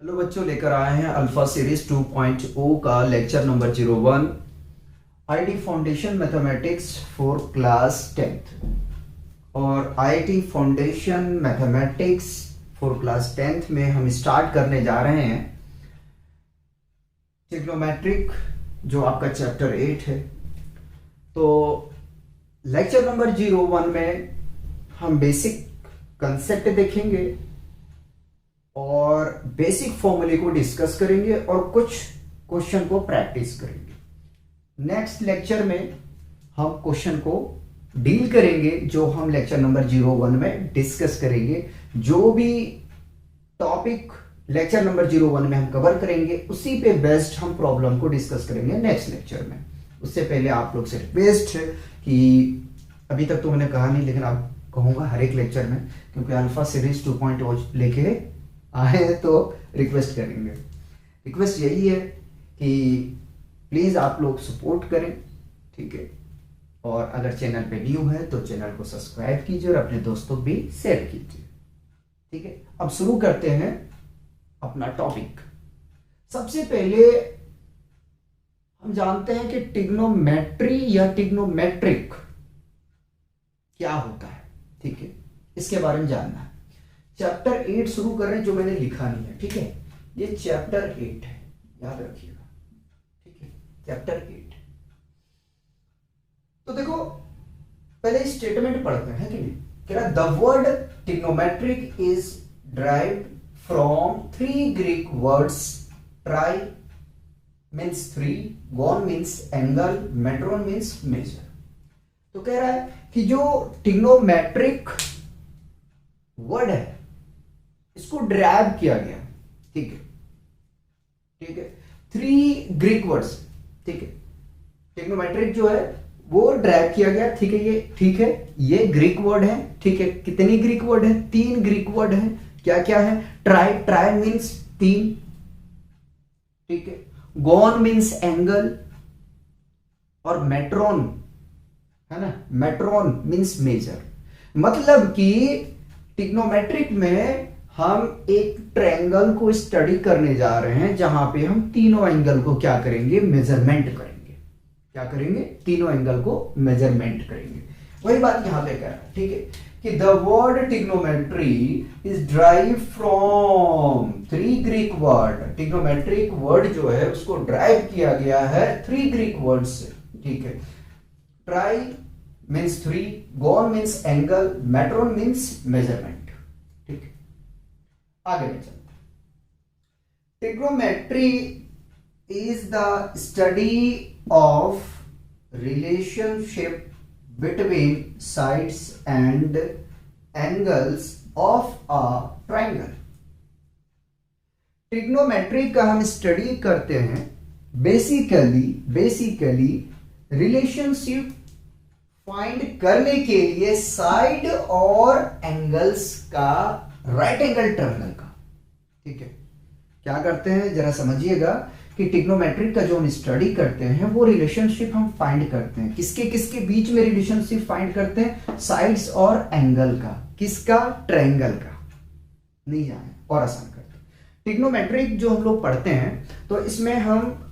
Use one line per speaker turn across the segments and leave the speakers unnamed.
Hello बच्चों, लेकर आए हैं अल्फा सीरीज 2.0 का lecture number 01 IT foundation mathematics for class 10th। और IT foundation mathematics for class 10th में हम स्टार्ट करने जा रहे हैं ट्रिग्नोमेट्रिक, जो आपका चैप्टर 8 है। तो लेक्चर नंबर 01 में हम बेसिक कंसेप्ट देखेंगे और बेसिक फॉर्मूले को डिस्कस करेंगे और कुछ क्वेश्चन को प्रैक्टिस करेंगे। नेक्स्ट लेक्चर में हम क्वेश्चन को डील करेंगे जो हम लेक्चर नंबर 01 में डिस्कस करेंगे। जो भी टॉपिक लेक्चर नंबर 01 में हम कवर करेंगे उसी पे बेस्ड हम प्रॉब्लम को डिस्कस करेंगे नेक्स्ट लेक्चर में। उससे पहले आप लोग से रिक्वेस्ट है कि अभी तक तो मैंने कहा नहीं, लेकिन अब कहूंगा हर एक लेक्चर में, क्योंकि अल्फा सीरीज 2.0 लेके आए तो रिक्वेस्ट करेंगे। रिक्वेस्ट यही है कि प्लीज आप लोग सपोर्ट करें, ठीक है। और अगर चैनल पे न्यू है तो चैनल को सब्सक्राइब कीजिए और अपने दोस्तों भी शेयर कीजिए, ठीक है। अब शुरू करते हैं अपना टॉपिक। सबसे पहले हम जानते हैं कि ट्रिग्नोमेट्री या ट्रिग्नोमेट्रिक क्या होता है, ठीक है। इसके बारे में जानना है। चैप्टर 8 शुरू कर रहे हैं, जो मैंने लिखा नहीं है, ठीक है। ये चैप्टर 8 है, याद रखिएगा, ठीक है। चैप्टर 8। तो देखो पहले स्टेटमेंट पढ़ते हैं कि नहीं। कह रहा the word trigonometric is derived from 3 Greek words. Tri means 3, gon means angle, metron means measure. तो कह रहा है कि जो ट्रिग्नोमेट्रिक वर्ड है इसको ड्राइव किया गया, ठीक है, ठीक है। 3 ग्रीक वर्ड्स, ठीक है। ट्रिग्नोमेट्रिक जो है वो ड्राइव किया गया, ठीक है। ये ठीक है, ये ग्रीक वर्ड है, ठीक है। कितनी ग्रीक वर्ड है? 3 ग्रीक वर्ड है। क्या क्या है? ट्राई, ट्राई मीन्स 3, ठीक है। गॉन मीन्स एंगल, और मेट्रोन है ना, मेट्रोन मीन्स मेजर। मतलब कि ट्रिग्नोमेट्रिक में हम एक ट्रायंगल को स्टडी करने जा रहे हैं जहां पे हम तीनों एंगल को क्या करेंगे? मेजरमेंट करेंगे। क्या करेंगे? तीनों एंगल को मेजरमेंट करेंगे। वही बात यहां पे कह रहा है, ठीक है, कि the word trigonometry is drive from 3 Greek word. Trigonometric word जो है उसको ड्राइव किया गया है 3 ग्रीक वर्ड से, ठीक है। Try means 3, gon means angle, metron means measurement, ठीक है। आगे में चलते हैं। Trigonometry is the study of relationship between sides and angles of a triangle. Trigonometry का हम स्टडी करते हैं बेसिकली रिलेशनशिप फाइंड करने के लिए साइड और एंगल्स का, राइट एंगल ट्रायंगल का, ठीक है। क्या करते हैं जरा समझिएगा कि ट्रिग्नोमेट्रिक का जो हम स्टडी करते हैं वो रिलेशनशिप हम फाइंड करते हैं। किसके किसके बीच में रिलेशनशिप फाइंड करते हैं? साइड्स और एंगल का। किसका? ट्रायंगल का। नहीं जाए और आसान करते हैं। ट्रिग्नोमेट्रिक जो हम लोग पढ़ते हैं तो इसमें हम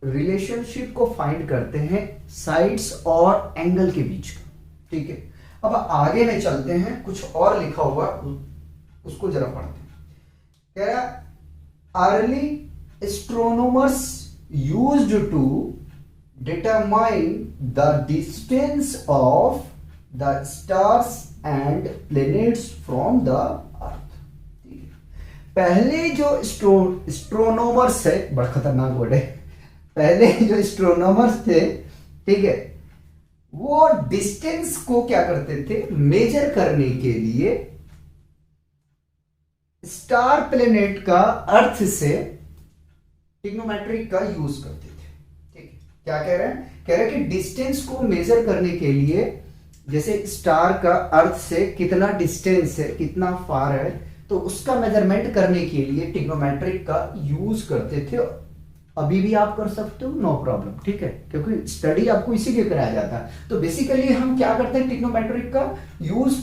रिलेशनशिप को फाइंड करते हैं साइड्स और एंगल के बीच का, ठीक है। अब आगे में चलते हैं, कुछ और लिखा हुआ उसको जरा पढ़ते हैं। कह रहा early astronomers used to determine the distance of the stars and planets from the earth. पहले जो एस्ट्रोनॉमर्स है, बड़ा खतरनाक वर्ड है, पहले जो एस्ट्रोनॉमर्स थे, ठीक है, वो डिस्टेंस को क्या करते थे? मेजर करने के लिए स्टार प्लेनेट का अर्थ से ट्रिग्नोमेट्रिक का यूज करते थे, ठीक है। क्या कह रहे हैं? कह रहे हैं कि डिस्टेंस को मेजर करने के लिए, जैसे स्टार का अर्थ से कितना डिस्टेंस है, कितना फार है, तो उसका मेजरमेंट करने के लिए ट्रिग्नोमेट्रिक का यूज करते थे। अभी भी आप कर सकते हो, नो प्रॉब्लम, ठीक है, क्योंकि स्टडी आपको इसीलिए कराया जाता है। तो बेसिकली हम क्या करते हैं? ट्रिग्नोमेट्रिक का यूज,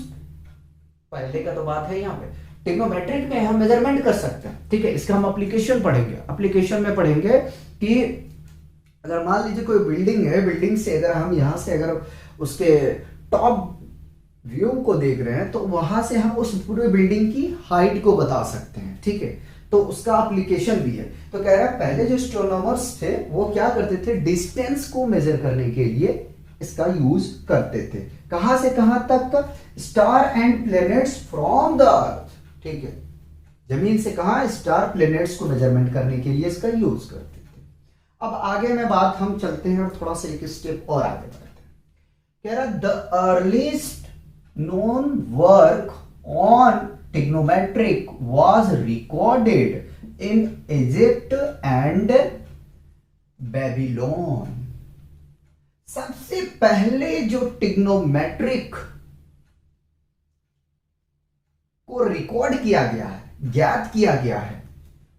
पहले का तो बात है यहाँ पे, टिग्नोमेट्रिक में हम मेजरमेंट कर सकते हैं, ठीक है। इसका हम एप्लीकेशन पढ़ेंगे, एप्लीकेशन में पढ़ेंगे कि अगर मान लीजिए कोई बिल्डिंग है, बिल्डिंग से अगर हम यहाँ से अगर उसके टॉप व्यू को देख रहे हैं तो वहां से हम उस पूरे बिल्डिंग की हाइट को बता सकते हैं, ठीक है। तो उसका एप्लीकेशन भी है। तो कह रहा है पहले जो एस्ट्रोनॉमर्स थे वो क्या करते थे, डिस्टेंस को मेजर करने के लिए इसका यूज करते थे। कहां से कहां तक, star and planets from the अर्थ, ठीक है। जमीन से कहां, स्टार प्लैनेट्स को मेजरमेंट करने के लिए इसका यूज करते थे। अब आगे में बात हम चलते हैं और थोड़ा सा एक स्टेप और आगे बढ़ते हैं। कह रहा the earliest known work on trigonometric was recorded in Egypt and Babylon। सबसे पहले जो ट्रिग्नोमेट्रिक को रिकॉर्ड किया गया है, ज्ञात किया गया है,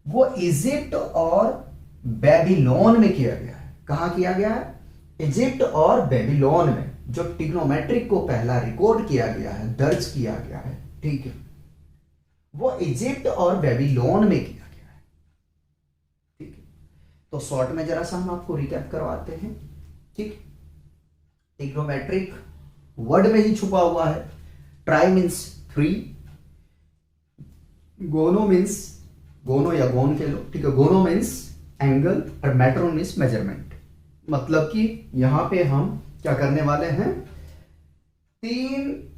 वो इजिप्ट और बेबीलोन में किया गया है। कहां किया गया है, इजिप्ट और बेबीलोन में जो ट्रिग्नोमेट्रिक को पहला रिकॉर्ड किया गया है, दर्ज किया गया है, ठीक है, वो इजिप्ट और बेबीलोन में किया गया है, ठीक है। तो शॉर्ट में जरा सा हम आपको रिकैप करवाते हैं, ठीक। ट्रिग्नोमेट्रिक वर्ड में ही छुपा हुआ है। ट्राई मीन्स 3, गोनो मीन्स, गोनो या गोन कह लो, ठीक है। गोनो मीन्स एंगल और मेट्रो मीन्स मेजरमेंट। मतलब कि यहां पे हम क्या करने वाले हैं, 3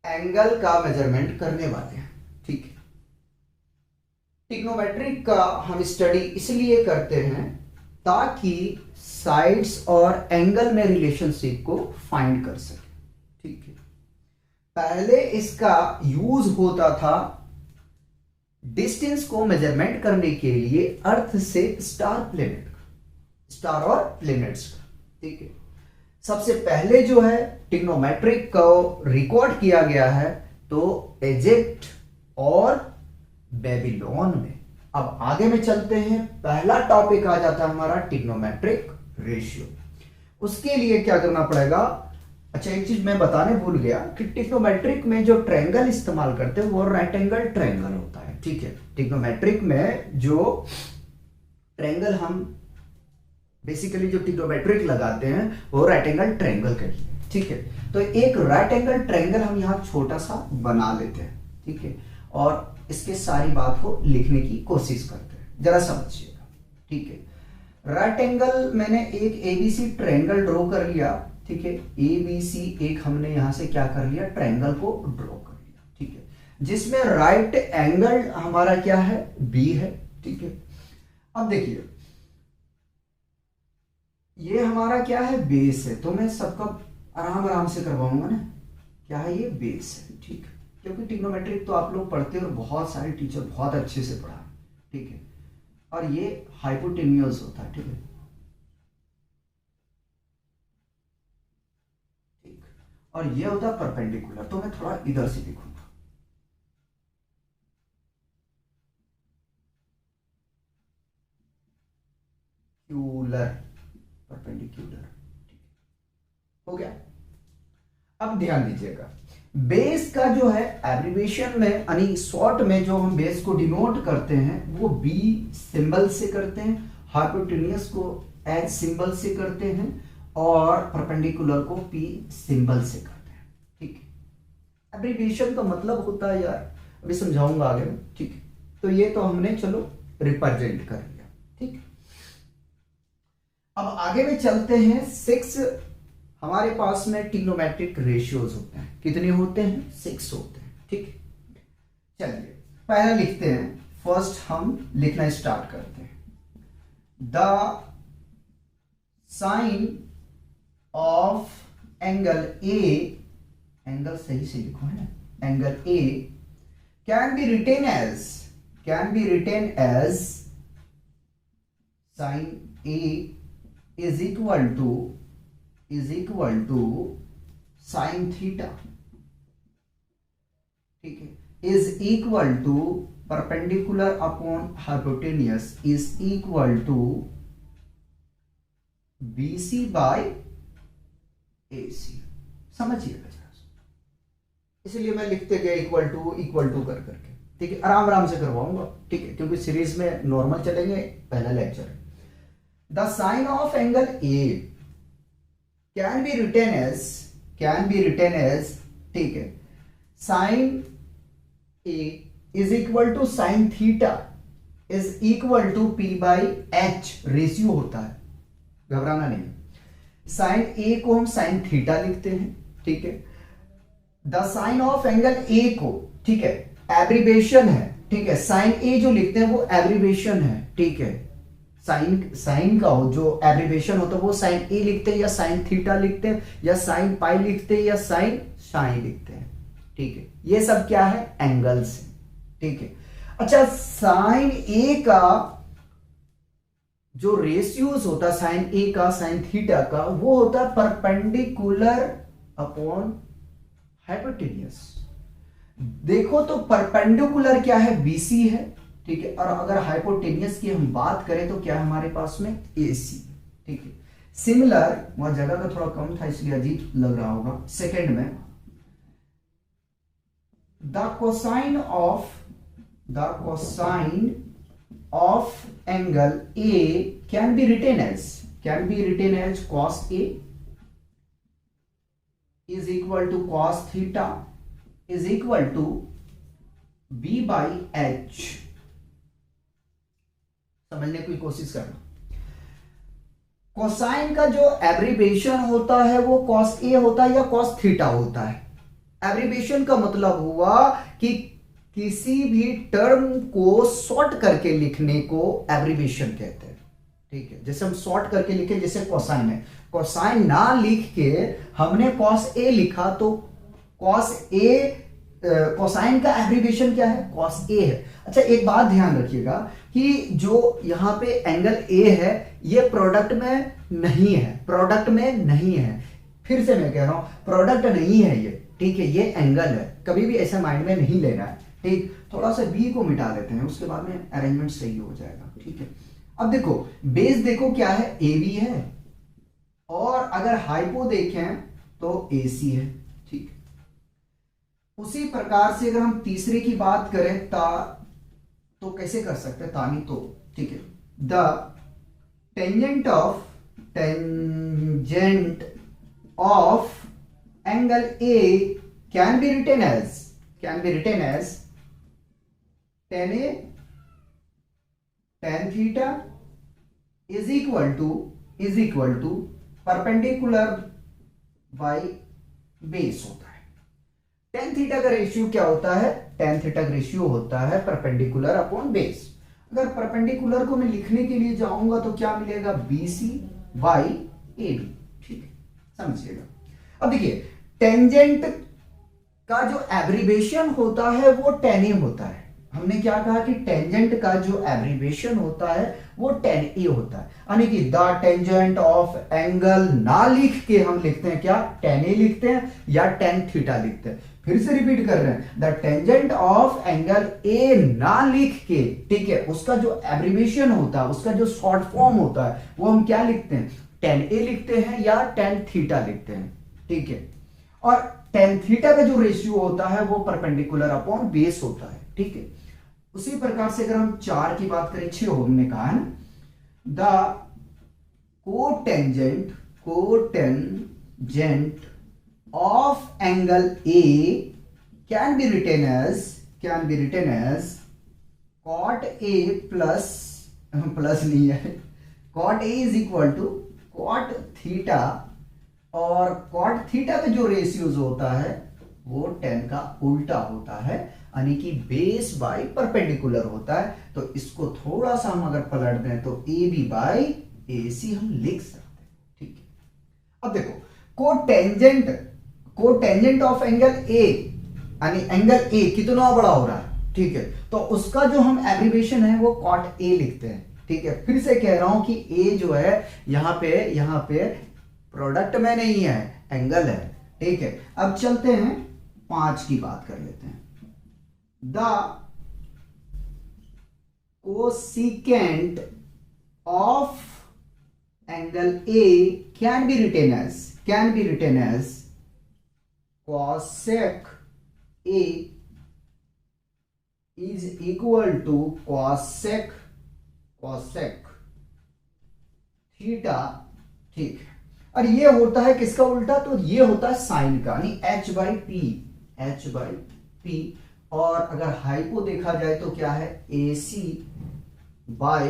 एंगल का मेजरमेंट करने वाले हैं, ठीक है। ट्रिग्नोमेट्रिक का हम स्टडी इसलिए करते हैं ताकि साइड्स और एंगल में रिलेशनशिप को फाइंड कर सके, ठीक है। पहले इसका यूज होता था डिस्टेंस को मेजरमेंट करने के लिए अर्थ से स्टार प्लेनेट का, स्टार और प्लेनेट्स का, ठीक है। सबसे पहले जो है ट्रिग्नोमेट्रिक को रिकॉर्ड किया गया है तो इजिप्ट और बेबीलोन में। अब आगे में चलते हैं, पहला टॉपिक आ जाता है हमारा ट्रिग्नोमेट्रिक रेशियो। उसके लिए क्या करना पड़ेगा, अच्छा एक चीज मैं बताने भूल गया कि ट्रिग्नोमेट्रिक में जो ट्रायंगल इस्तेमाल करते हैं वो राइट एंगल ट्रायंगल होता है, ठीक है। ट्रिग्नोमेट्रिक में जो ट्रायंगल हम बेसिकली जो ट्रिग्नोमेट्रिक लगाते हैं वो राइट एंगल ट्रायंगल के लिए, ठीक है। तो एक राइट एंगल ट्रायंगल हम यहां छोटा सा बना लेते हैं, ठीक है, और इसके सारी बात को लिखने की कोशिश करते हैं, जरा समझिएगा, ठीक है। राइट एंगल मैंने एक एबीसी ट्रायंगल ड्रॉ कर लिया, ठीक है। एबीसी एक हमने यहां से क्या कर लिया, ट्रायंगल को ड्रॉ कर लिया, ठीक है, जिसमें राइट एंगल हमारा क्या है, बी है, ठीक है। अब देखिए ये हमारा क्या है, बेस है, तो मैं सबका आराम आराम से करवाऊंगा ना, क्या है ये, बेस है, ठीक है। क्योंकि ट्रिग्नोमेट्रिक तो आप लोग पढ़ते हैं और बहुत सारे टीचर बहुत अच्छे से पढ़ा, ठीक है। और ये हाइपोटेन्यूज होता है, ठीक है, ठीक। और ये होता है परपेंडिकुलर, तो मैं थोड़ा इधर से लिखूंगा, क्यूलर, परपेंडिकुलर, हो गया। अब ध्यान दीजिएगा, बेस का जो है एब्रिविएशन में यानी शॉर्ट में जो हम बेस को डिनोट करते हैं वो बी सिंबल से करते हैं, हाइपोटेन्यूज को एच सिंबल से करते हैं और परपेंडिकुलर को पी सिंबल से करते हैं, ठीक है। एब्रिविएशन का मतलब होता है यार, अभी समझाऊंगा आगे में, ठीक है। तो ये तो हमने चलो रिप्रेजेंट कर लिया, ठीक। अब आगे में चलते हैं, 6 हमारे पास में ट्रिग्नोमेट्रिक रेशियोज होते हैं, कितने होते हैं, 6 होते हैं, ठीक। चलिए पहले लिखते हैं, फर्स्ट हम लिखना स्टार्ट करते हैं। The sine of angle A, angle सही से लिखो है ना, angle A can be written as sine A is equal to sin theta, ठीक है, is equal to perpendicular upon hypotenuse is equal to BC by AC। समझिएगा जरा, इसलिए मैं लिखते गया इक्वल टू कर करके, ठीक है, आराम आराम से करवाऊंगा, ठीक है, क्योंकि सीरीज में नॉर्मल चलेंगे, पहला लेक्चर है। The sine of angle A can be written as, ठीक है, sine A is equal to sine theta is equal to P by H, ratio होता है, घबराना नहीं। साइन ए को हम साइन थीटा लिखते हैं, ठीक है, the sine of angle A को, ठीक है, एब्रीवेशन है, ठीक है, साइन ए जो लिखते हैं वो एब्रीवेशन है, ठीक है, साइन का हो जो एब्रीवेशन होता है वो साइन ए लिखते हैं या साइन थीटा लिखते हैं या साइन पाई लिखते हैं या साइन साइन लिखते हैं, ठीक है, ये सब क्या है, एंगल्स है, ठीक है। अच्छा, साइन ए का जो रेशियोज होता है साइन ए का साइन थीटा का, वो होता है परपेंडिकुलर अपॉन हाइपोटेन्यूस। देखो तो परपेंडिकुलर क्या है, बीसी है, ठीक है, और अगर हाइपोटेन्यूस की हम बात करें तो क्या है हमारे पास में, एसी, ठीक है। सिमिलर, वहां जगह का थोड़ा कम था इसलिए अजीब लग रहा होगा, सेकंड में the cosine of angle A can be written as cos A is equal to cos theta is equal to b by h। समझने की कोशिश करना, कोसाइन का जो एब्रीवेशन होता है वो cos A होता है या cos थीटा होता है। एब्रीवेशन का मतलब हुआ कि किसी भी टर्म को शॉर्ट करके लिखने को एब्रीवेशन कहते हैं, ठीक है। जैसे हम शॉर्ट करके लिखे, जैसे कोसाइन है, कोसाइन ना लिख के हमने cos A लिखा तो कोसाइन का एब्रीवेशन क्या है, cos A है। अच्छा, एक बात ध्यान रखिएगा कि जो यहां पे एंगल A है ये प्रोडक्ट में नहीं है, फिर से मैं कह रहा हूं प्रोडक्ट नहीं है ये, ठीक है, ये एंगल है, कभी भी ऐसा माइंड में नहीं लेना है, ठीक। थोड़ा सा बी को मिटा देते हैं, उसके बाद में अरेंजमेंट सही हो जाएगा, ठीक है। अब देखो बेस, देखो क्या है, ए बी है, और अगर हाइपो देखें तो ए सी है, ठीक। उसी प्रकार से अगर हम तीसरे की बात करें तो कैसे कर सकते हैं, तानी तो, ठीक है, the tangent of angle A can be written as tan A tan theta is equal to perpendicular by base होता है। tan थीटा का रेशियो क्या होता है, tan थीटा का रेशियो होता है परपेंडिकुलर अपॉन बेस। अगर परपेंडिकुलर को मैं लिखने के लिए जाऊंगा तो क्या मिलेगा, BC बाई AB, ठीक है, समझिएगा। अब देखिए टेंजेंट का जो एब्रीवेशन होता है वो tan A होता है। हमने क्या कहा कि टेंजेंट का जो एब्रीवेशन होता है वो tan A होता है, यानी कि द टेंजेंट ऑफ एंगल ना लिख के हम लिखते हैं क्या, tan A लिखते हैं या tan थीटा लिखते हैं। फिर से रिपीट कर रहे हैं, the tangent of angle A ना लिख के, ठीक है, उसका जो एब्रीवेशन होता है, उसका जो शॉर्ट फॉर्म होता है वो हम क्या लिखते हैं, tan A लिखते हैं या tan थीटा लिखते हैं, ठीक है। और tan थीटा का जो रेशियो होता है वो परपेंडिकुलर अपॉन बेस होता है, ठीक है। उसी प्रकार से अगर हम 4 की बात करें, 6 हमने कहा है ना, the cotangent of angle A can be written as cot A plus नहीं है, cot A is equal to cot theta, और cot थीटा का जो रेशियोज होता है वो tan का उल्टा होता है, यानी कि बेस बाय परपेंडिकुलर होता है। तो इसको थोड़ा सा हम अगर पलट दें तो ए बी बाई ए सी हम लिख सकते हैं, ठीक है। अब देखो कोटेंजेंट ऑफ एंगल ए, यानी एंगल ए कितना बड़ा हो रहा है, ठीक है, तो उसका जो हम एब्रीवेशन है वो cot A लिखते हैं, ठीक है। फिर से कह रहा हूं कि ए जो है यहां पे प्रोडक्ट में नहीं है, एंगल है, ठीक है। अब चलते हैं 5 की बात कर लेते हैं। The cosecant of angle A can be written as cosec A is equal to cosec theta, ठीक है। और ये होता है किसका उल्टा, तो ये होता है साइन का, यानी एच बाई पी। और अगर हाइपो देखा जाए तो क्या है, ए सी बाई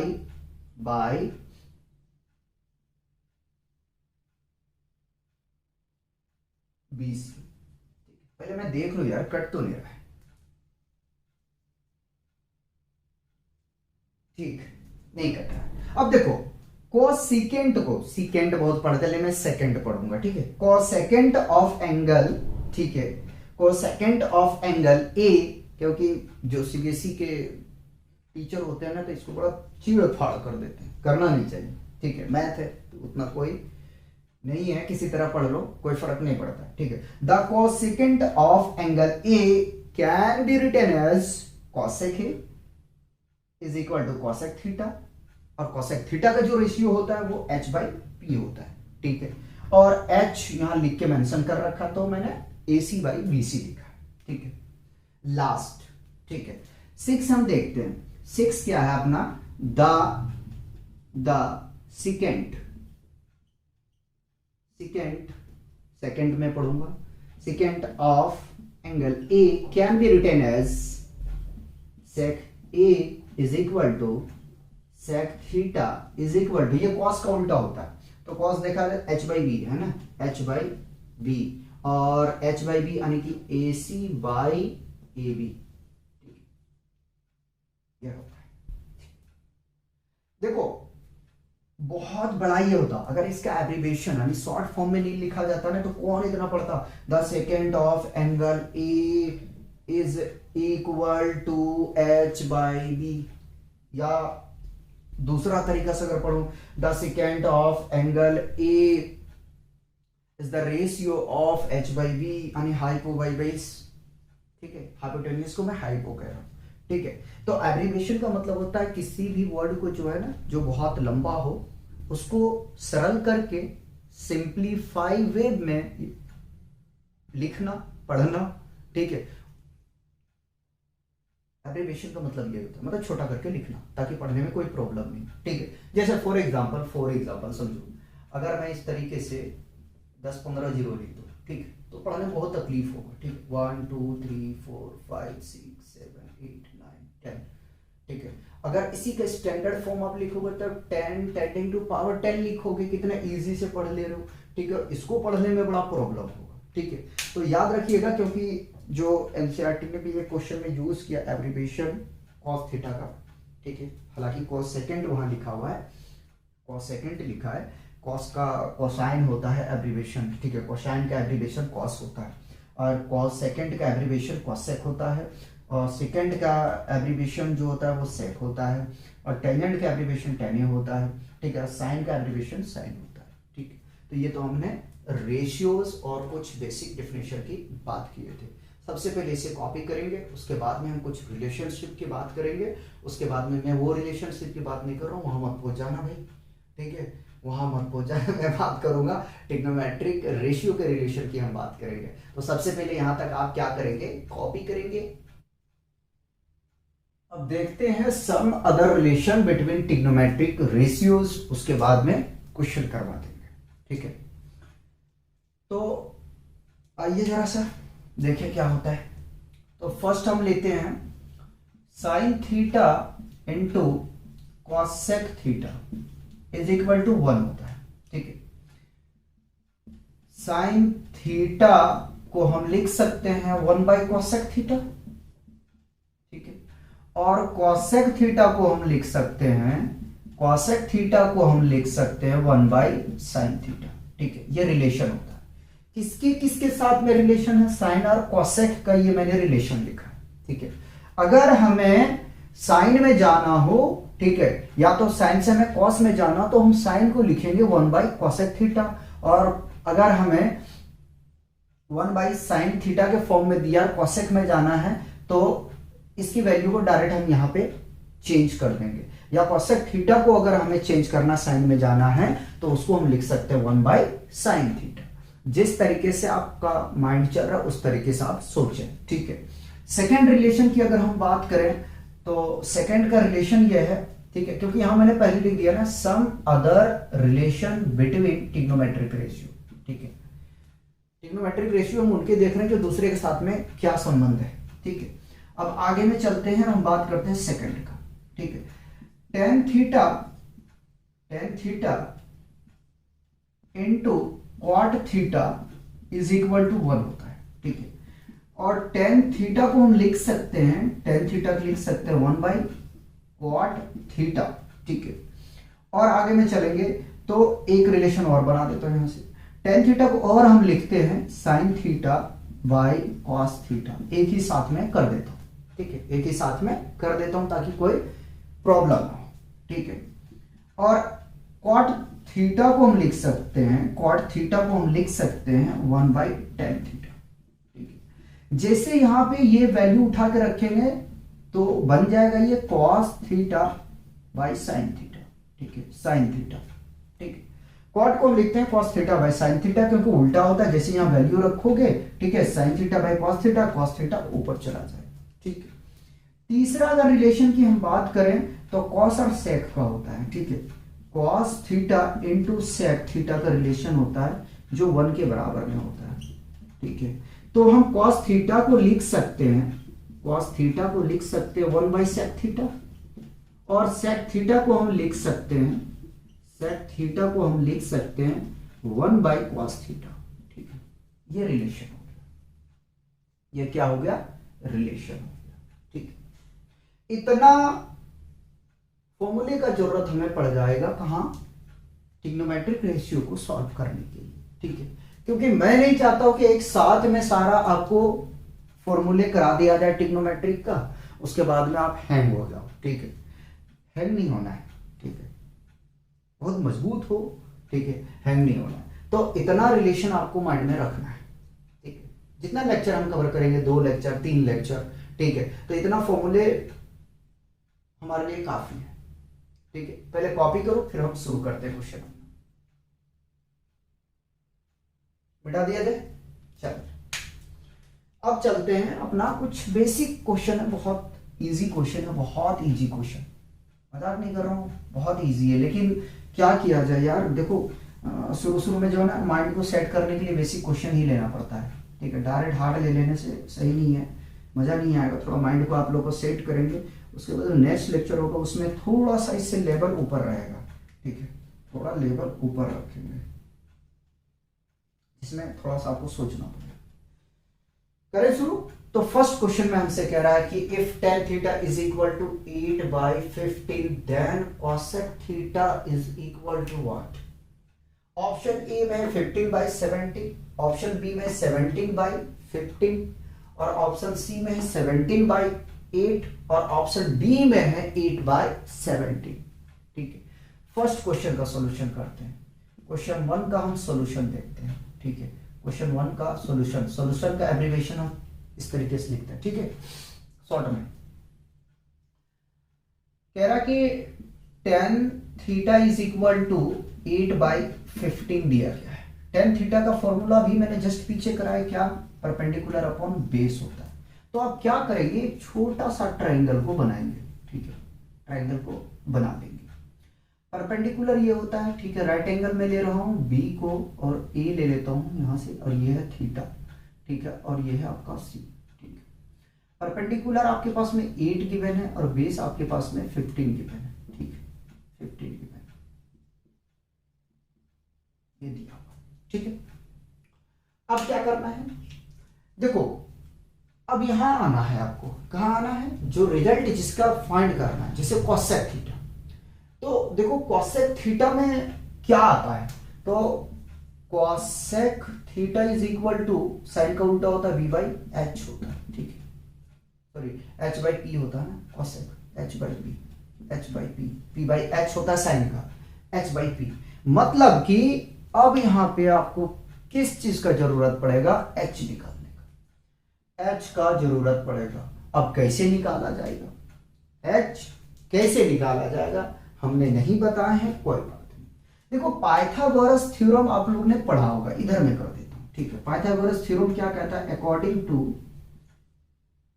बी सी। पहले मैं देख लू यार, कट तो नहीं रहा है, ठीक, नहीं कट रहा है। अब देखो कोसेकेंट को, सीकेंट बहुत पढ़ते ले, मैं सेकेंड पढ़ूंगा, ठीक है। कोसेकेंट ऑफ एंगल, ठीक है, कोसेकेंट ऑफ एंगल ए, क्योंकि जो सीबीएसई के टीचर होते हैं ना, तो इसको बड़ा चीड़ फाड़ कर देते हैं, करना नहीं चाहिए, ठीक है। मैथ है तो उतना कोई नहीं है, किसी तरह पढ़ लो, कोई फर्क नहीं पड़ता, ठीक है। The cosecant of angle A can be written as cosec A is equal to cosec theta, और कोसेक थीटा का जो रेशियो होता है वो h बाई पी होता है, ठीक है। और h यहां लिख के मेंशन कर रखा, तो मैंने AC बाई BC लिखा, ठीक है। लास्ट, ठीक है, 6 हम देखते हैं। 6 क्या है अपना, द सेकेंड में पढ़ूंगा, secant of angle A can be written as sec A is equal to sec theta is equal to, ये कॉस का उल्टा होता है, तो कॉस देखा जाए h बाई बी है ना, h बाई बी, और h बाई बी यानी कि AC बाई ए बी, ये होता है। देखो बहुत बड़ा ये होता, अगर इसका एब्रिविएशन यानी शॉर्ट फॉर्म में नहीं लिखा जाता ना, तो कौन इतना पढ़ता, the secant of angle A is equal to h by B, या दूसरा तरीका से अगर पढ़ूं, the secant of angle A is the ratio of h by B, यानी हाइपो बाई बेस, ठीक है। हाइपोटेन्यूस को मैं हाइपो कह रहा हूं, ठीक है। तो एब्रिविएशन का मतलब होता है किसी भी वर्ड को जो है ना, जो बहुत लंबा हो, उसको सरल करके सिंप्लीफाई वे में लिखना, पढ़ना, ठीक है। एब्रिविएशन का मतलब ये होता है, मतलब छोटा करके लिखना, ताकि पढ़ने में कोई प्रॉब्लम नहीं, ठीक है। जैसे फॉर एग्जांपल समझो, अगर मैं इस तरीके से 10-15 जीरो लिख दूं, ठीक, तो पढ़ने में बहुत तकलीफ होगा, ठीक। 1 2 3 4 5 6 7 8 9 10, ठीक है। अगर इसी का स्टैंडर्ड फॉर्म आप लिखोगे तो 10 10 टू पावर 10 लिखोगे, कितना इजी से पढ़ ले रहे हो, ठीक है। इसको पढ़ने में बड़ा प्रॉब्लम होगा, ठीक है। तो याद रखिएगा, क्योंकि जो एनसीईआरटी ने भी ये क्वेश्चन में यूज किया एब्रिविएशन कॉस थीटा का, ठीक है। हालांकि कॉस सेकंड वहां लिखा हुआ है, कॉस सेकंड लिखा है, कॉस का कोसाइन होता है एब्रिविएशन, ठीक है। कोसाइन का एब्रिविएशन कॉस होता है, और कॉस सेकंड का एब्रिविएशन कॉसेक होता है, और सेकंड का एब्रिविएशन जो होता है वो सेक होता है, और टेंजेंट का एब्रिविएशन टेने होता है, ठीक है। साइन का एब्रिविएशन साइन होता है, ठीक है। तो ये तो हमने रेशियोज और कुछ बेसिक डेफिनेशन की बात किए थे। सबसे पहले इसे कॉपी करेंगे, उसके बाद में हम कुछ रिलेशनशिप की बात करेंगे, उसके बाद में मैं वो रिलेशनशिप की बात नहीं कर रहा हूँ, वहां मत पहुंच जाना भाई, ठीक है, वहां मत पहुंच जाना। मैं बात करूंगा ट्रिग्नोमेट्रिक रेशियो के रिलेशन की हम बात करेंगे। तो सबसे पहले यहां तक आप क्या करेंगे, कॉपी करेंगे। अब देखते हैं some other relation between trigonometric ratios, उसके बाद में क्वेश्चन करवा देंगे, ठीक है। तो आइए जरा सा देखिए क्या होता है। तो फर्स्ट हम लेते हैं sine theta into cosec theta is equal to 1 होता है, ठीक है। साइन थीटा को हम लिख सकते हैं 1 बाई कॉसेक थीटा, ठीक है। और कॉसेक थीटा को हम लिख सकते हैं, कॉसेक थीटा को हम लिख सकते हैं 1 बाई साइन थीटा, ठीक है। ये रिलेशन होता है। किसके किसके साथ में रिलेशन है, साइन और कॉसेक का, ये मैंने रिलेशन लिखा, ठीक है। अगर हमें साइन में जाना हो, ठीक है, या तो साइन से हमें कॉस में जाना, तो हम साइन को लिखेंगे 1 बाई कॉसेक थीटा, और अगर हमें 1 बाई साइन थीटा के फॉर्म में दिया कॉसेक में जाना है, तो इसकी वैल्यू को डायरेक्ट हम यहां पे चेंज कर देंगे। या कॉसेक थीटा को अगर हमें चेंज करना, साइन में जाना है, तो उसको हम लिख सकते हैं 1 बाई साइन थीटा। जिस तरीके से आपका माइंड चल रहा है उस तरीके से आप सोचें, ठीक है। सेकेंड रिलेशन की अगर हम बात करें तो सेकेंड का रिलेशन यह है, ठीक है, क्योंकि यहां मैंने पहले लिख दिया ना some other relation between trigonometric ratio, ठीक है। ट्रिग्नोमेट्रिक रेशियो हम उनके देख रहे हैं जो दूसरे के साथ में क्या संबंध है, ठीक है। अब आगे में चलते हैं, हम बात करते हैं सेकंड का, ठीक है। Tan theta into cot theta is equal to 1 होता है, ठीक है। और टेन थीटा को हम लिख सकते हैं, टेन थीटा को लिख सकते हैं 1 बाई क्वाट थीटा, ठीक है। और आगे में चलेंगे तो एक रिलेशन और बना देता हूं यहां से, टेन थीटा को और हम लिखते हैं sine theta by cos theta, एक ही साथ में कर देता हूं, ठीक है, एक ही साथ में कर देता हूं ताकि कोई प्रॉब्लम ना हो, ठीक है। और कॉट थीटा को हम लिख सकते हैं, कॉट थीटा को हम लिख सकते हैं 1 बाई टेन थीटा, ठीक है। जैसे यहां पे ये वैल्यू उठा के रखेंगे तो बन जाएगा ये cos theta by sine theta, ठीक है, साइन थीटा, ठीक है। कॉट को हम लिखते हैं cos theta by sine theta क्योंकि उल्टा होता है, जैसे यहां वैल्यू रखोगे, ठीक है, sine theta by cos theta ऊपर चला जाए, ठीक है। तीसरा अगर रिलेशन की हम बात करें तो कॉस और सेक का होता है, ठीक है। Cos theta into sec theta का रिलेशन होता है जो 1 के बराबर में होता है, ठीक है। तो हम कॉस थीटा को लिख सकते हैं, कॉस थीटा को लिख सकते हैं 1 बाई सेक थीटा, और सेक थीटा को हम लिख सकते हैं, सेक थीटा को हम लिख सकते हैं 1 बाई कॉस थीटा, ठीक है। ये रिलेशन हो गया, ये क्या हो गया, रिलेशन हो गया, ठीक है। इतना फॉर्मूले का जरूरत हमें पड़ जाएगा कहां, ट्रिग्नोमेट्रिक रेशियो को सॉल्व करने के लिए, ठीक है। क्योंकि मैं नहीं चाहता हूं कि एक साथ में सारा आपको फॉर्मूले करा दिया जाए ट्रिग्नोमेट्रिक का, उसके बाद में आप हैंग हो जाओ, ठीक है। हैंग नहीं होना है, ठीक है, बहुत मजबूत हो, ठीक है, हैंग नहीं होना है। तो इतना रिलेशन आपको माइंड में रखना है, ठीक है। जितना लेक्चर हम कवर करेंगे, 2 लेक्चर 3 लेक्चर, ठीक है, तो इतना फॉर्मूले हमारे लिए काफी है, ठीक है। पहले कॉपी करो फिर हम शुरू करते हैं क्वेश्चन। मिटा दिया जाए, चलो अब चलते हैं अपना कुछ बेसिक क्वेश्चन है, बहुत इजी क्वेश्चन है, बहुत इजी क्वेश्चन, मजाक नहीं कर रहा हूं, बहुत इजी है। लेकिन क्या किया जाए यार, देखो शुरू में जो है ना माइंड को सेट करने के लिए बेसिक क्वेश्चन ही लेना पड़ता है, ठीक है। डायरेक्ट हार्ड ले लेने से सही नहीं है, मजा नहीं आएगा। थोड़ा माइंड को आप लोग को सेट करेंगे, उसके बाद नेक्स्ट लेक्चर होगा उसमें थोड़ा सा इससे लेवल ऊपर रहेगा, ठीक है, थोड़ा लेवल ऊपर रखेंगे, इसमें थोड़ा सा आपको सोचना पड़ेगा। करें शुरू। तो फर्स्ट क्वेश्चन में हमसे कह रहा है कि if tan theta is equal to 8 by 15 then cosec theta is equal to what. Option A में 15 बाई 70, ऑप्शन बी में 17 बाई 15 और ऑप्शन सी में है 17 बाई 8 और ऑप्शन डी में है 8 बाई 17, ठीक है। फर्स्ट क्वेश्चन का सॉल्यूशन करते हैं। क्वेश्चन 1 का हम सॉल्यूशन देखते हैं, ठीक है। क्वेश्चन 1 का सॉल्यूशन का एब्रिविएशन हम इस तरीके से लिखते हैं, ठीक है, शॉर्ट में। कह रहा कि tan theta is equal to 8 by 15 दिया गया है। tan थीटा का फॉर्मूला भी मैंने जस्ट पीछे कराया, क्या, परपेंडिकुलर अपॉन बेस होता है। तो आप क्या करेंगे, एक छोटा सा ट्राइंगल को बनाएंगे, ठीक है, ट्राइंगल को बना देंगे। परपेंडिकुलर ये होता है, ठीक है, राइट एंगल में ले रहा हूं बी को और ए ले लेता हूं यहां से, और ये है थीटा, ठीक है, और ये है आपका सी, ठीक है। परपेंडिकुलर आपके पास में 8 गिवन है और बेस आपके पास में 15 गिवन है, ठीक है, 15 गिवन है, ये दिया हुआ, ठीक है। अब क्या करना है, देखो अब यहां आना है आपको, कहां आना है, जो रिजल्ट जिसका फाइंड करना है, जैसे cosec थीटा। तो देखो cosec थीटा में क्या आता है, तो cosec theta is equal to, sine का उल्टा होता है v बाई एच होता है, ठीक है, सॉरी h बाई p होता है ना, cosec h by p, p by h होता है साइन का, h बाई p। मतलब कि अब यहां पे आपको किस चीज का जरूरत पड़ेगा, h निकालने का, h का जरूरत पड़ेगा। अब कैसे निकाला जाएगा, h कैसे निकाला जाएगा हमने नहीं बताया है, कोई बात नहीं। देखो पाइथागोरस थ्योरम आप लोग ने पढ़ा होगा, इधर मैं कर देता हूं, ठीक है, पाइथागोरस थ्योरम क्या कहता है,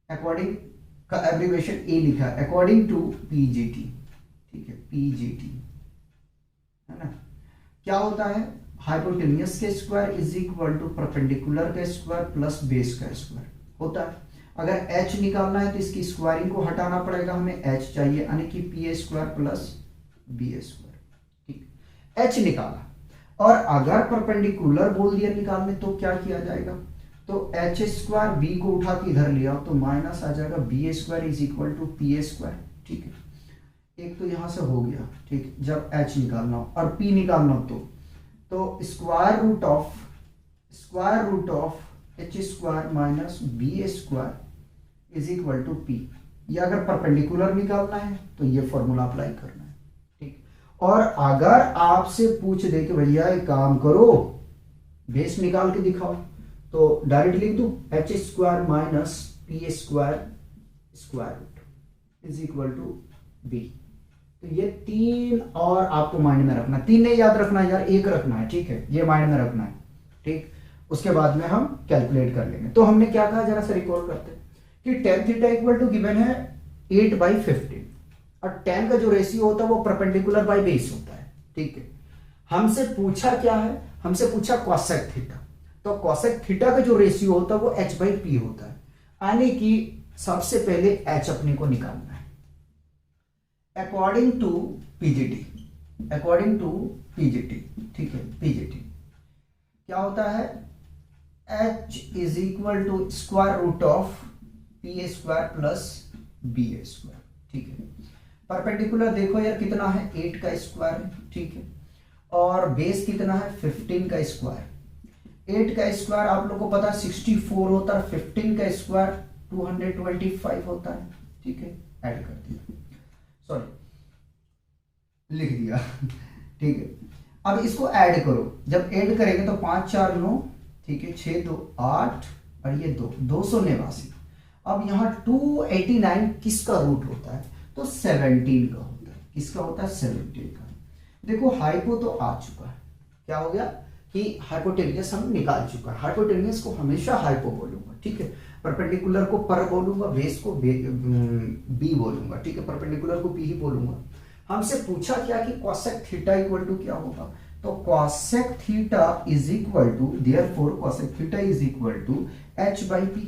अकॉर्डिंग का एब्रिविएशन ए लिखा है, अकॉर्डिंग टू पीजीटी, ठीक है, पीजीटी है ना, क्या होता है, हाइपोटेन्यूस के square is equal to perpendicular का स्क्वायर प्लस बेस का स्क्वायर होता है। अगर h निकालना है तो इसकी स्क्वायरिंग को हटाना पड़ेगा, हमें h चाहिए, यानी कि P square plus B square, ठीक, h निकाला। और अगर परपेंडिकुलर बोल दिया निकालने तो क्या किया जाएगा, तो एच स्क्वायर बी को उठा के इधर लिया तो माइनस आ जाएगा B square is equal to P square, ठीक है, एक तो यहां से हो गया, ठीक, जब h निकालना हो और p निकालना हो तो square root of H square minus B square is equal to P. या अगर परपेंडिकुलर निकालना है तो ये फॉर्मूला अप्लाई करना है, ठीक। और अगर आपसे पूछ दे कि भैया एक काम करो बेस निकाल के दिखाओ, तो डायरेक्ट लिख दू H square minus P square square root is equal to B. तो ये तीन और आपको माइंड में रखना, तीन नहीं याद रखना है यार, एक रखना है, ठीक है, ये माइंड में रखना है, ठीक। उसके बाद में हम कैलकुलेट कर लेंगे। तो हमने क्या कहा, जरा सा रिकॉल करते हैं कि tan theta equal to given है 8/15 और tan का जो रेशियो होता है वो परपेंडिकुलर बाय बेस होता है, ठीक है। हमसे पूछा क्या है, हमसे पूछा कॉसेक थीटा, तो कॉसेक थीटा का जो रेशियो होता है वो h/p होता है, यानी कि सबसे पहले h अपने को निकालना है अकॉर्डिंग टू पीजीटी, ठीक है, पीजीटी क्या होता है, h is equal to square root of P square plus B square, ठीक है। परपेंडिकुलर देखो यार कितना है, 8 का स्क्वायर है, ठीक है, और बेस कितना है 15 का स्क्वायर। 8 का स्क्वायर आप लोगों को पता है 64 होता है, 15 का स्क्वायर 225 होता है, ठीक है, ऐड कर दिया, सॉरी लिख दिया ठीक है। अब इसको ऐड करो, जब ऐड करेंगे तो 5 4 9, ठीक है, 6 2 8 और ये 289। अब यहाँ 289 किसका रूट होता है, तो 17 का होता है, किसका होता है 17 का। देखो हाइपो तो आ चुका है, क्या हो गया कि हाइपोटेन्यूस हम निकाल चुका है। हाइपोटेन्यूस को हमेशा हाइपो बोलूंगा, ठीक है, परपेंडिकुलर को पर बोलूंगा, बेस को बी बोलूंगा, ठीक है, परपेंडिकुलर को पी ही बोलूंगा। हमसे पूछा क्या कि कॉसेक थीटा इक्वल टू क्या होगा, तो cosec theta is equal to, therefore cosec theta is equal to h/p,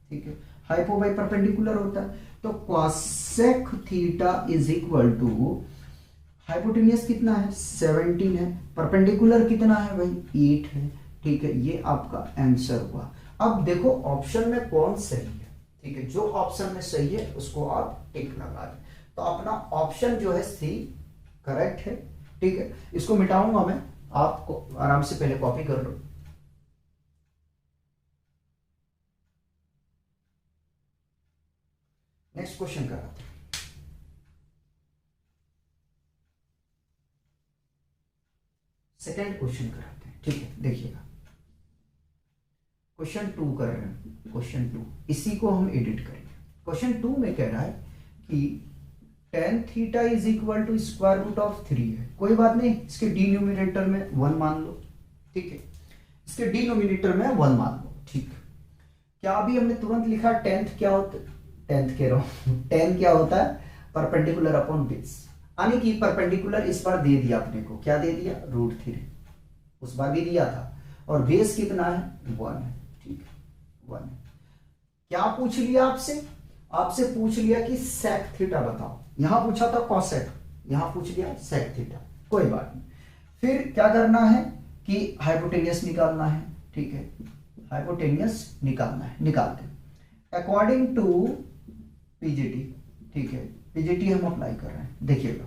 ठीक है, हाइपो बाई परपेंडिकुलर होता है, तो cosec theta is equal to hypotenuse कितना है 17 है, परपेंडिकुलर कितना है भाई 8 है, ठीक है, ये आपका आंसर हुआ। अब देखो ऑप्शन में कौन सही है, ठीक है, जो ऑप्शन में सही है उसको आप टिक लगा दें, तो अपना ऑप्शन जो है सी करेक्ट है, ठीक है। इसको मिटाऊंगा मैं, आपको आराम से पहले कॉपी कर लो। नेक्स्ट क्वेश्चन कराते हैं। सेकेंड क्वेश्चन कराते हैं, ठीक है, देखिएगा क्वेश्चन 2 कर रहे हैं, क्वेश्चन 2 इसी को हम एडिट करेंगे। क्वेश्चन 2 में कह रहा है कि tan theta is equal to square root of 3 है, कोई बात नहीं, इसके डिनोमिनेटर में 1 मान लो, ठीक है, इसके डिनोमिनेटर में 1 मान लो, ठीक। क्या अभी हमने तुरंत लिखा टेंथ क्या होता है, टेंथ कह रहा हूं, टेन क्या होता है परपेंडिकुलर अपॉन बेस, यानी कि परपेंडिकुलर इस बार दे दिया अपने को, क्या दे दिया √3, उस बार भी दिया था, और बेस कितना है 1 है, ठीक है 1 है। क्या पूछ लिया आपसे, आपसे पूछ लिया कि सेक थीटा बताओ, यहां पूछा था कॉसेक, यहां पूछ लिया सेक थीटा, कोई बात नहीं। फिर क्या करना है कि हाइपोटेन्यूस निकालना है, ठीक है, हाइपोटेन्यूस निकालना है, निकालते हैं अकॉर्डिंग टू पीजीटी, ठीक है, पीजीटी हम अप्लाई कर रहे हैं, देखिएगा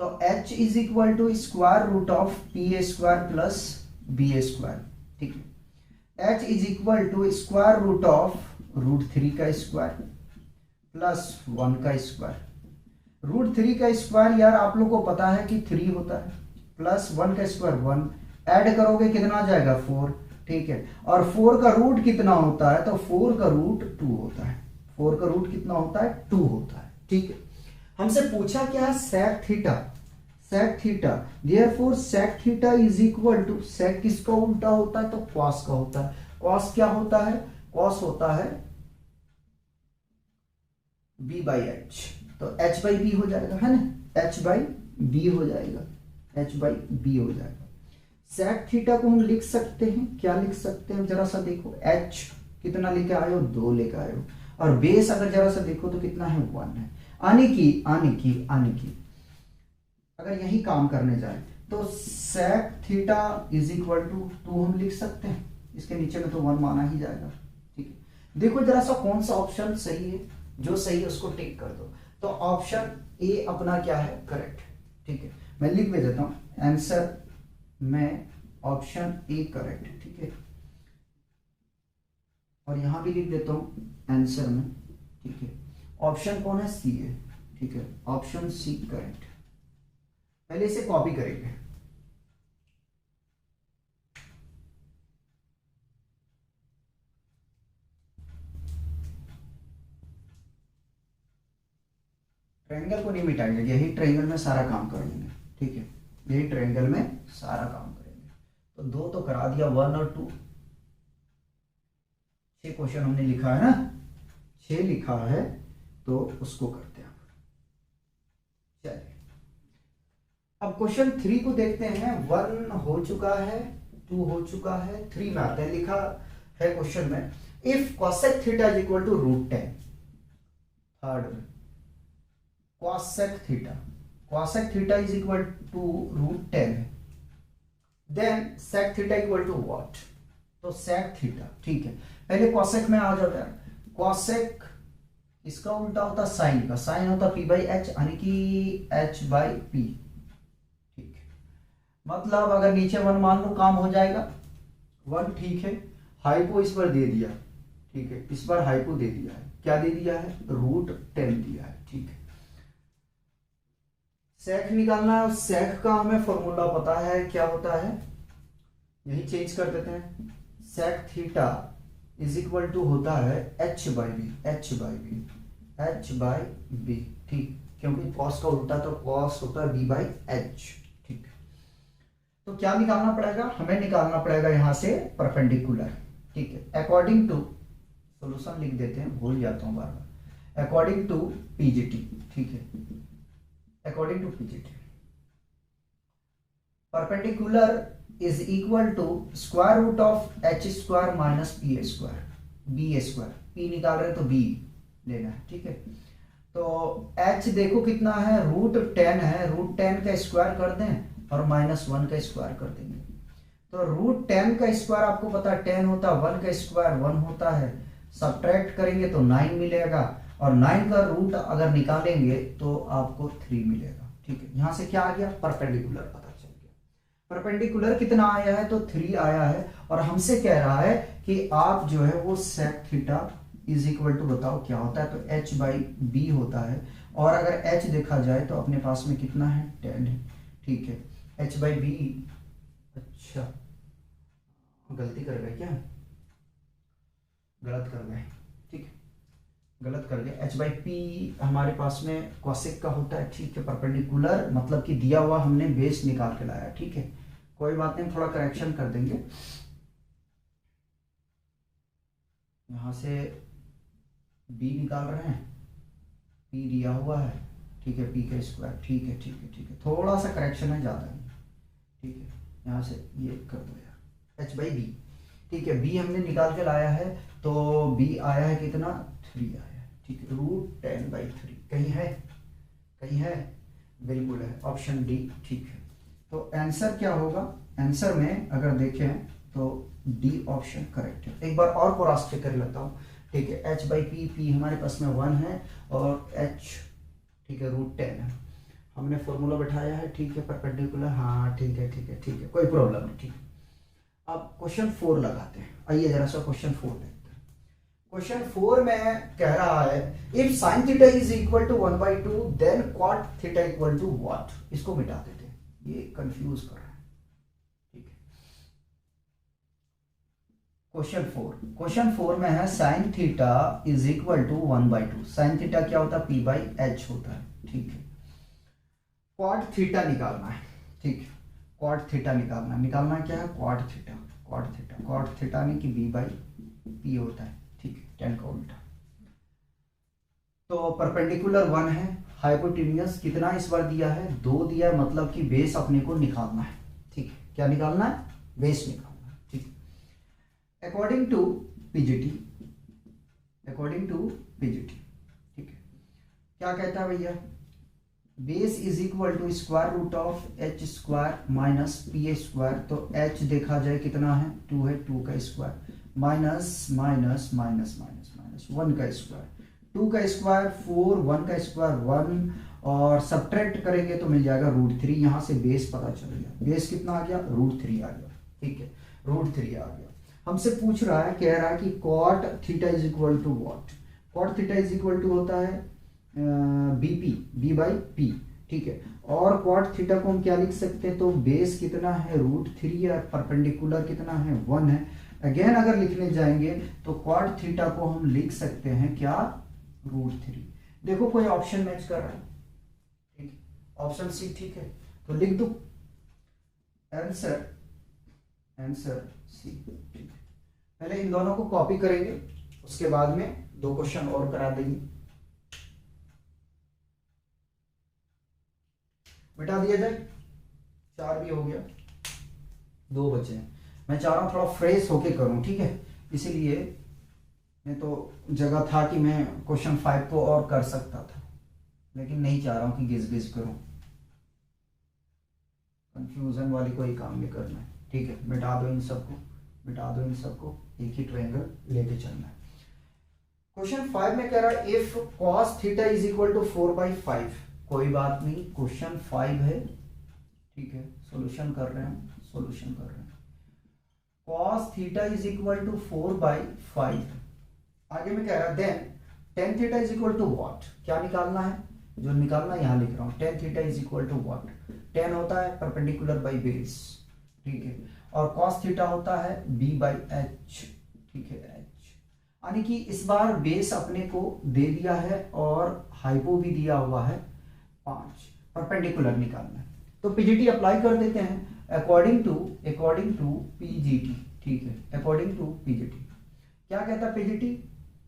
तो h is equal to square root of P square plus B square, ठीक है, h is equal to square root of √3 का स्क्वायर प्लस 1 का स्क्वायर। √3 का स्क्वायर यार आप लोग को पता है कि 3 होता है, प्लस 1 का स्क्वायर 1, ऐड करोगे कितना आ जाएगा 4, ठीक है, और 4 का रूट कितना होता है, तो 4 का रूट 2 होता है, 4 का रूट कितना होता है 2 होता है, ठीक है। हमसे पूछा क्या है sec theta, sec theta, therefore sec theta is equal to, sec किसका उल्टा होता है तो cos का होता है। cos क्या होता है, cos होता है b बाई एच, तो h बाई बी हो जाएगा, है ना, h बाई बी हो जाएगा, h बाई बी हो जाएगा। sec थीटा को हम लिख सकते हैं, क्या लिख सकते हैं जरा सा देखो, h कितना लेके आए हो, 2 लेके आए हो, और बेस अगर जरा सा देखो तो कितना है, 1 है। आने की अगर यही काम करने जाए तो sec theta is equal to 2 हम लिख सकते हैं, इसके नीचे में तो 1 माना ही जाएगा, ठीक है। देखो जरा सा कौन सा ऑप्शन सही है, जो सही है उसको टिक कर दो। तो ऑप्शन ए अपना क्या है, करेक्ट, ठीक है। मैं लिख भी देता हूं आंसर में ऑप्शन ए करेक्ट, ठीक है, और यहां भी लिख देता हूं आंसर में, ठीक है। ऑप्शन कौन है, सी है, ठीक है, ऑप्शन सी करेक्ट। पहले इसे कॉपी करेंगे, ट्रायंगल को नहीं मिटाएंगे, यही ट्रायंगल में सारा काम कर लेंगे, ठीक है, यही ट्रायंगल में सारा काम करेंगे। तो 2 तो करा दिया, 1 और 2, 6 क्वेश्चन हमने लिखा है ना, 6 लिखा है, तो उसको करते हैं। चलिए अब क्वेश्चन 3 को देखते हैं। 1 हो चुका है, 2 हो चुका है, 3 में आते हैं। लिखा है क्वेश्चन में, if cosec theta is equal to √10, third में cosec theta is equal to √10, then sec theta equal to what, तो sec थीटा, ठीक है। पहले cosec में आ जाता है, cosec इसका उल्टा होता साइन का, साइन होता p बाई एच, यानी कि h बाई पी, ठीक है। मतलब अगर नीचे 1 मान लो काम हो जाएगा, 1, ठीक है। हाइपो इस पर दे दिया, ठीक है, इस पर हाइपो दे दिया है, क्या दे दिया है, √10 दिया है, ठीक है। सेक निकालना है, सेक का हमें फॉर्मूला पता है, क्या होता है, यही चेंज कर देते हैं। Sec theta is equal to होता है h by B, h by B, ठीक, क्योंकि कॉस का उल्टा तो कॉस होता है b बाई एच, ठीक। तो क्या निकालना पड़ेगा, हमें निकालना पड़ेगा यहां से परपेंडिकुलर, ठीक है। अकॉर्डिंग टू, सॉल्यूशन लिख देते हैं, भूल जाता हूं बार बार, अकॉर्डिंग टू पीजीटी, ठीक है, according to PGT perpendicular is equal to square root of H square minus P square, B square, पी निकाल रहे हैं तो बी लेना है, ठीक है। तो एच देखो कितना है, √10 है, √10 का स्क्वायर कर दें और -1 का स्क्वायर कर देंगे, तो √10 का स्क्वायर आपको पता है 10 होता है, 1 का स्क्वायर 1 होता है, सब्ट्रैक्ट करेंगे तो 9 मिलेगा, और 9 का रूट अगर निकालेंगे तो आपको 3 मिलेगा, ठीक है। यहां से क्या आ गया, परपेंडिकुलर पता चल गया। परपेंडिकुलर कितना आया है, तो 3 आया है, और हमसे कह रहा है कि आप जो है वो sec theta is equal to बताओ क्या होता है, तो h बाई बी होता है, और अगर h देखा जाए तो अपने पास में कितना है, 10 है, ठीक है। h बाई बी, अच्छा गलती कर गए क्या, गलत कर गए, ठीक है, गलत कर गए। h बाई पी हमारे पास में कॉसेक का होता है, ठीक है। परपेंडिकुलर मतलब कि दिया हुआ हमने बेस निकाल के लाया, ठीक है, कोई बात नहीं, थोड़ा करेक्शन कर देंगे। यहां से b निकाल रहे हैं, p दिया हुआ है, ठीक है, p का स्क्वायर, ठीक है, ठीक है, ठीक है, थोड़ा सा करेक्शन है, ज़्यादा नहीं, ठीक है। यहाँ से ये कर दो यार, h बाई बी, ठीक है, b हमने निकाल के लाया है, तो b आया है कितना, 3 आया है, ठीक है, √10/3 कहीं है, बिल्कुल है, ऑप्शन डी, ठीक है। तो आंसर क्या होगा, आंसर में अगर देखें तो डी ऑप्शन करेक्ट है। एक बार और क्रॉस चेक कर लेता हूँ, ठीक है। h बाई पी हमारे पास में 1 है, और h, ठीक है, √10 है, हमने फॉर्मूला बैठाया है, ठीक है, परपेंडिकुलर, हाँ ठीक है, ठीक है, ठीक है, कोई प्रॉब्लम नहीं, ठीक है। अब क्वेश्चन 4 लगाते हैं, आइए जरा सा क्वेश्चन 4 देखते हैं। क्वेश्चन 4 में कह रहा है, if sine theta is equal to 1/2 then cot theta equal to what, इसको मिटा देते हैं, ये कंफ्यूज कर रहा है, ठीक है। क्वेश्चन 4 में है sine theta is equal to 1/2, sine theta क्या होता है, p बाई एच होता है, ठीक है। क्वाड थीटा निकालना है, ठीक है, क्वाड थीटा निकालना क्या है, क्वाड थीटा नहीं कि बी बाई पी होता है, ठीक है, टेन का उल्टा। तो परपेंडिकुलर 1 है, हाइपोटेन्यूस कितना इस बार दिया है, 2 दिया है, मतलब कि बेस अपने को निकालना है, ठीक है, क्या निकालना है, बेस निकालना है, ठीक है, अकॉर्डिंग टू पीजीटी, ठीक है, क्या कहता है भैया, base is equal to square root of H square minus P A square. तो एच देखा जाए कितना है, 2 है, 2 का square minus minus minus minus minus 1 का स्क्वायर, 2 का स्क्वायर 4, 1 का स्क्वायर 1, और सब्ट्रैक्ट करेंगे तो मिल जाएगा √3। यहाँ से बेस पता चल गया, बेस कितना आ गया, √3 आ गया, ठीक है, √3 आ गया। हमसे पूछ रहा है, कह रहा है कि cot theta is equal to what, cot theta is equal to होता है बीपी, बी बाई पी, ठीक है, और कॉट थीटा को हम क्या लिख सकते हैं, तो बेस कितना है, √3 और परपेंडिकुलर कितना है, 1 है। अगेन अगर लिखने जाएंगे तो कॉट थीटा को हम लिख सकते हैं क्या, √3। देखो कोई ऑप्शन मैच कर रहा है, ठीक है, ऑप्शन सी ठीक है, तो लिख दो आंसर सी, ठीक है। पहले इन दोनों को कॉपी करेंगे, उसके बाद में 2 क्वेश्चन और करा देंगे। मिटा दिया जाए, 4 भी हो गया, 2 बचे हैं। मैं चाह रहा हूँ थोड़ा फ्रेश होके करूँ, ठीक है, इसीलिए मैं तो जगह था कि मैं क्वेश्चन 5 को और कर सकता था, लेकिन नहीं चाह रहा हूँ कि गिज गिज करूँ, कंफ्यूजन वाली कोई काम नहीं करना है, ठीक है, मिटा दो इन सबको, एक ही ट्रायंगल लेके चलना है। क्वेश्चन 5 में कह रहा है if cos theta is equal to 4/5, कोई बात नहीं, क्वेश्चन 5 है, ठीक है, सॉल्यूशन कर रहे हैं, cos theta is equal to 4/5। आगे में कह रहा है then tan theta is equal to what, क्या निकालना है, जो निकालना है यहाँ लिख रहा हूँ, tan theta is equal to what, tan होता है परपेंडिकुलर बाई बेस, ठीक है, और cos थीटा होता है b बाई h, ठीक है, h, यानी कि इस बार बेस अपने को दे दिया है और हाइपो भी दिया हुआ है 5, परपेंडिकुलर निकालना है। तो पीजीटी अप्लाई कर देते हैं अकॉर्डिंग टू पीजीटी, ठीक है, अकॉर्डिंग टू पीजीटी क्या कहता है पीजीटी,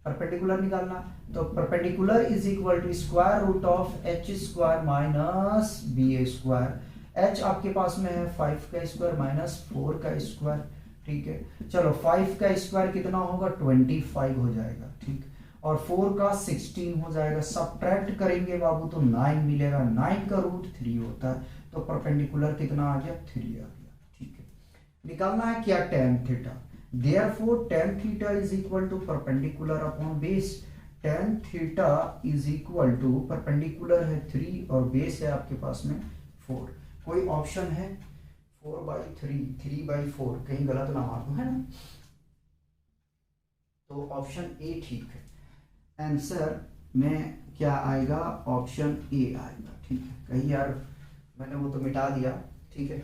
परपेंडिकुलर निकालना, तो perpendicular is equal to square root of H square minus B A square, H आपके पास में है 5 का स्क्वायर माइनस 4 का स्क्वायर, ठीक है, चलो 5 का स्क्वायर कितना होगा, 25 हो जाएगा, ठीक, और 4 का 16 हो जाएगा, सब्ट्रैक्ट करेंगे बाबू तो 9 मिलेगा, 9 का √3 होता है, तो परपेंडिकुलर कितना आ गया, 3 आ गया, ठीक है। निकालना है क्या, tan theta, therefore tan theta is equal to perpendicular upon base, tan theta is equal to perpendicular है 3 और बेस है आपके पास में 4, कोई ऑप्शन है 4/3, 3/4, कहीं गलत ना मार दो, है ना, तो ऑप्शन ए ठीक है, आंसर में क्या आएगा, ऑप्शन ए आएगा, ठीक है। कहीं यार मैंने वो तो मिटा दिया, ठीक है,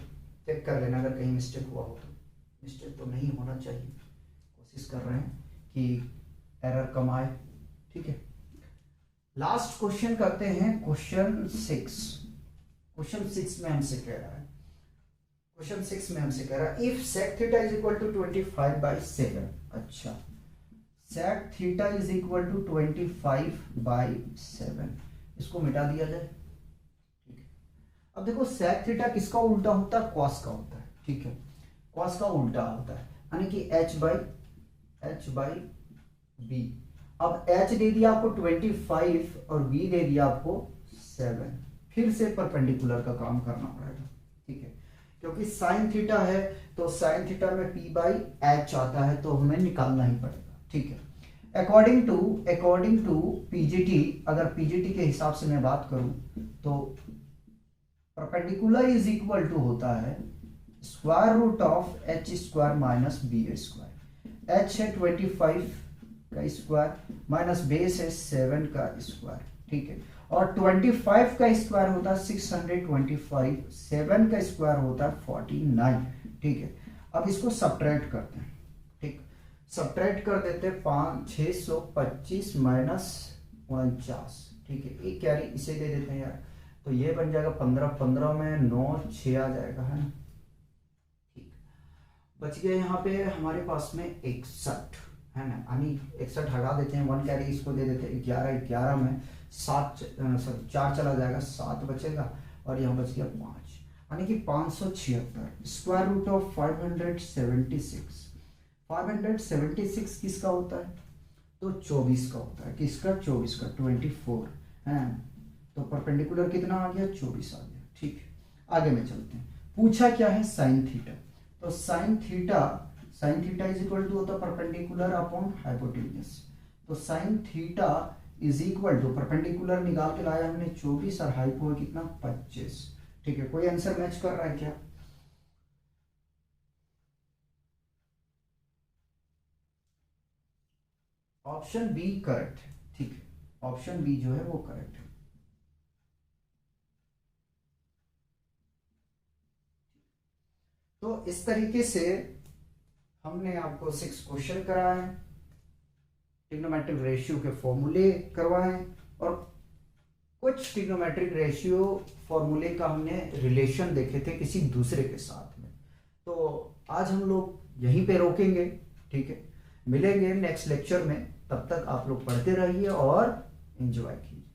चेक कर लेना अगर कहीं मिस्टेक हुआ हो तो, मिस्टेक तो नहीं होना चाहिए, कोशिश कर रहे हैं कि एरर कम आए, ठीक है। लास्ट क्वेश्चन करते हैं, क्वेश्चन 6 में हमसे कह रहा है, if sec theta is equal to 25/7, अच्छा sec theta is equal to 25/7, इसको मिटा दिया जाए, ठीक है। अब देखो sec थीटा किसका उल्टा होता है, cos का होता है, ठीक है, cos का उल्टा होता है, यानी कि h/b। अब h दे दिया आपको 25 और b दे दिया आपको 7, फिर से परपेंडिकुलर का काम करना पड़ेगा, ठीक है, क्योंकि साइन थीटा है तो साइन थीटा में p/h आता है, तो हमें निकालना ही पड़ेगा, ठीक है। अकॉर्डिंग टू पीजीटी, अगर पीजीटी के हिसाब से मैं बात करूं तो परपेंडिकुलर इज इक्वल टू होता है square root of H square minus B square, H है 25 का स्क्वायर माइनस बेस है 7 का स्क्वायर, ठीक है, और 25 का स्क्वायर होता है 625, 7 का स्क्वायर होता है 49, ठीक है। अब इसको सब्ट्रैक्ट करते हैं, ठीक, सब्ट्रैक्ट कर देते हैं 625 माइनस 49, ठीक है, एक कैरी इसे दे देते हैं यार, तो ये बन जाएगा 15, 15 में 9, 6 आ जाएगा, है ना। ठीक, बच गया यहाँ पे हमारे पास में 61, है ना। यानी 61 हटा देते हैं, 1 कैरी इसको दे देते हैं, 11, 11 में 4 चला जाएगा, 7 बचेगा और यहाँ बच गया 5, यानी कि 576। स्क्वायर रूट ऑफ 576, 576 किसका होता है, तो 24 का होता है। किसका, 24 का, 24 है। तो परपेंडिकुलर कितना आ गया, 24 आ गया। ठीक है, आगे में चलते हैं। पूछा क्या है, साइन थीटा। तो sine theta is equal to होता है परपेंडिकुलर अपॉन हाइपोटेन्यूज। तो sine theta is equal to, perpendicular निकाल के लाया हमने 24 और हाइपो है कितना, 25। ठीक है, कोई आंसर मैच कर रहा है क्या? ऑप्शन बी करेक्ट है। ठीक है, ऑप्शन बी जो है वो करेक्ट है। तो इस तरीके से हमने आपको 6 क्वेश्चन कराए हैं, ट्रिग्नोमेट्रिक रेशियो के फॉर्मूले करवाए और कुछ ट्रिग्नोमेट्रिक रेशियो फॉर्मूले का हमने रिलेशन देखे थे किसी दूसरे के साथ में। तो आज हम लोग यहीं पे रोकेंगे। ठीक है, मिलेंगे नेक्स्ट लेक्चर में, तब तक आप लोग पढ़ते रहिए और एंजॉय कीजिए।